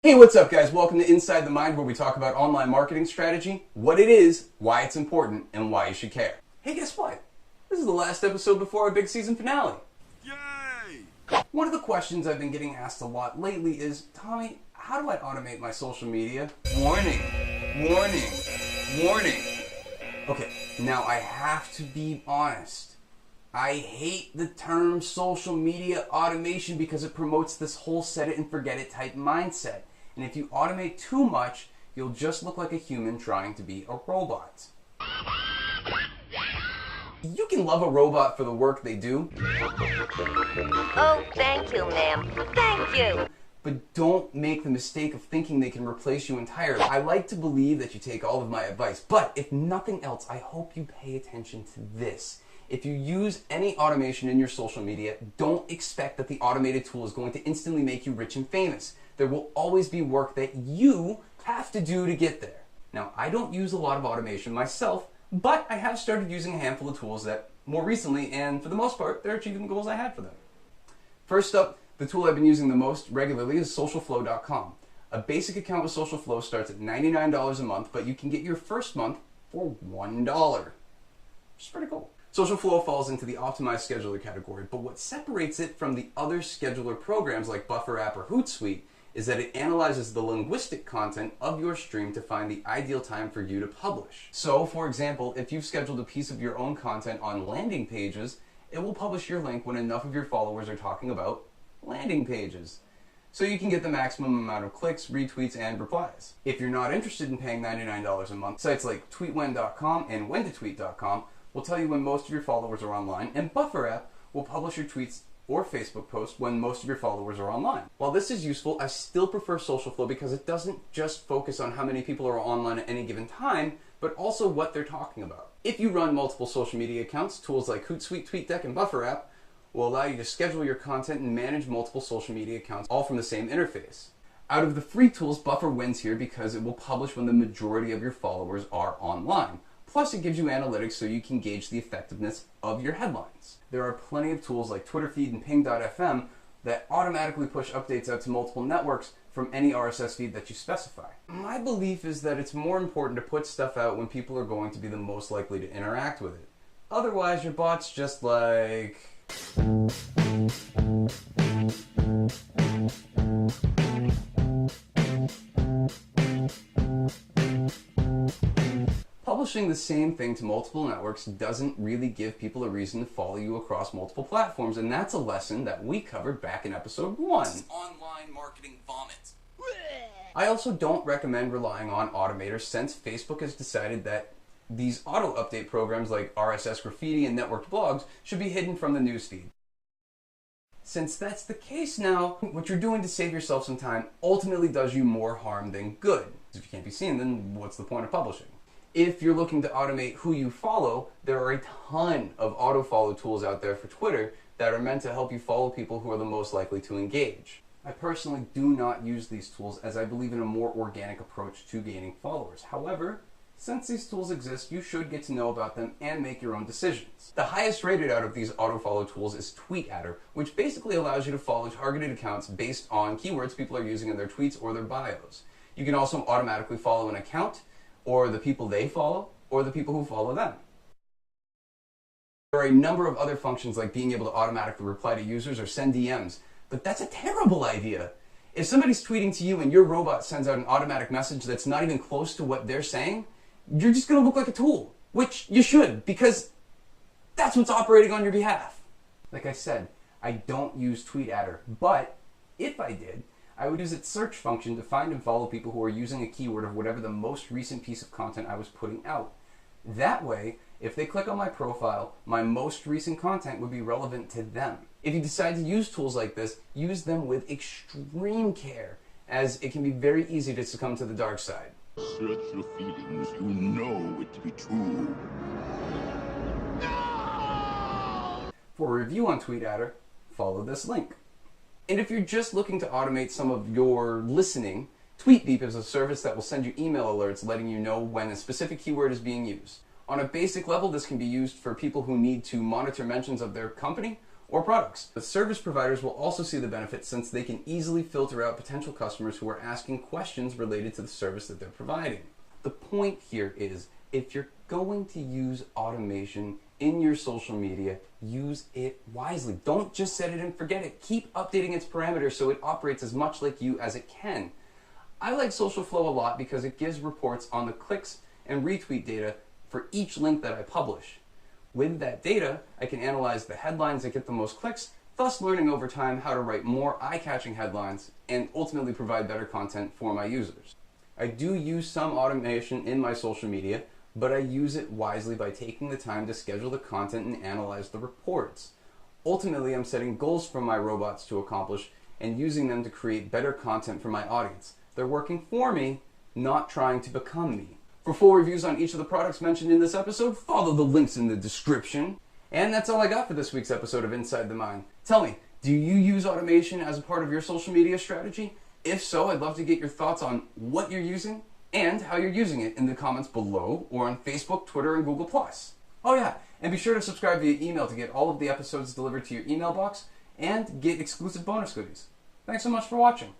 Hey, what's up guys? Welcome to Inside the Mind, where we talk about online marketing strategy, what it is, why it's important, and why you should care. Hey, guess what? This is the last episode before our big season finale. Yay! One of the questions I've been getting asked a lot lately is, Tommy, how do I automate my social media? Warning, warning, warning. Okay, now I have to be honest. I hate the term social media automation because it promotes this whole set it and forget it type mindset. And if you automate too much, you'll just look like a human trying to be a robot. You can love a robot for the work they do. Oh, thank you, ma'am. Thank you. But don't make the mistake of thinking they can replace you entirely. I like to believe that you take all of my advice, but if nothing else, I hope you pay attention to this. If you use any automation in your social media, don't expect that the automated tool is going to instantly make you rich and famous. There will always be work that you have to do to get there. Now, I don't use a lot of automation myself, but I have started using a handful of tools that more recently, and for the most part, they're achieving the goals I had for them. First up, the tool I've been using the most regularly is socialflow.com. A basic account with SocialFlow starts at $99 a month, but you can get your first month for $1. Which is pretty cool. SocialFlow falls into the optimized scheduler category, but what separates it from the other scheduler programs like BufferApp or Hootsuite is that it analyzes the linguistic content of your stream to find the ideal time for you to publish. So, for example, if you've scheduled a piece of your own content on landing pages, it will publish your link when enough of your followers are talking about landing pages, so you can get the maximum amount of clicks, retweets, and replies. If you're not interested in paying $99 a month, sites like tweetwhen.com and whentotweet.com will tell you when most of your followers are online, and BufferApp will publish your tweets or Facebook posts when most of your followers are online. While this is useful, I still prefer SocialFlow because it doesn't just focus on how many people are online at any given time, but also what they're talking about. If you run multiple social media accounts, tools like Hootsuite, TweetDeck, and BufferApp will allow you to schedule your content and manage multiple social media accounts, all from the same interface. Out of the free tools, Buffer wins here because it will publish when the majority of your followers are online. Plus, it gives you analytics so you can gauge the effectiveness of your headlines. There are plenty of tools like TwitterFeed and Ping.fm that automatically push updates out to multiple networks from any RSS feed that you specify. My belief is that it's more important to put stuff out when people are going to be the most likely to interact with it. Otherwise, your bot's just like... Publishing the same thing to multiple networks doesn't really give people a reason to follow you across multiple platforms, and that's a lesson that we covered back in episode 1. Online marketing vomit. I also don't recommend relying on automators since Facebook has decided that these auto-update programs like RSS Graffiti and networked blogs should be hidden from the newsfeed. Since that's the case now, what you're doing to save yourself some time ultimately does you more harm than good. If you can't be seen, then what's the point of publishing? If you're looking to automate who you follow, there are a ton of auto-follow tools out there for Twitter that are meant to help you follow people who are the most likely to engage. I personally do not use these tools as I believe in a more organic approach to gaining followers. However, since these tools exist, you should get to know about them and make your own decisions. The highest rated out of these auto-follow tools is TweetAdder, which basically allows you to follow targeted accounts based on keywords people are using in their tweets or their bios. You can also automatically follow an account, or the people they follow, or the people who follow them. There are a number of other functions like being able to automatically reply to users or send DMs, but that's a terrible idea. If somebody's tweeting to you and your robot sends out an automatic message that's not even close to what they're saying, you're just gonna look like a tool, which you should, because that's what's operating on your behalf. Like I said, I don't use TweetAdder, but if I did, I would use its search function to find and follow people who are using a keyword of whatever the most recent piece of content I was putting out. That way, if they click on my profile, my most recent content would be relevant to them. If you decide to use tools like this, use them with extreme care, as it can be very easy to succumb to the dark side. Search your feelings, you know it to be true. For a review on TweetAdder, follow this link. And if you're just looking to automate some of your listening, TweetBeep is a service that will send you email alerts letting you know when a specific keyword is being used. On a basic level, this can be used for people who need to monitor mentions of their company or products. But service providers will also see the benefits since they can easily filter out potential customers who are asking questions related to the service that they're providing. The point here is, if you're going to use automation in your social media, use it wisely. Don't just set it and forget it. Keep updating its parameters so it operates as much like you as it can. I like Social Flow a lot because it gives reports on the clicks and retweet data for each link that I publish. With that data, I can analyze the headlines that get the most clicks, thus learning over time how to write more eye-catching headlines and ultimately provide better content for my users. I do use some automation in my social media, but I use it wisely by taking the time to schedule the content and analyze the reports. Ultimately, I'm setting goals for my robots to accomplish and using them to create better content for my audience. They're working for me, not trying to become me. For full reviews on each of the products mentioned in this episode, follow the links in the description. And that's all I got for this week's episode of Inside the Mind. Tell me, do you use automation as a part of your social media strategy? If so, I'd love to get your thoughts on what you're using and how you're using it in the comments below or on Facebook, Twitter, and Google+. Oh yeah, and be sure to subscribe via email to get all of the episodes delivered to your email box and get exclusive bonus goodies. Thanks so much for watching.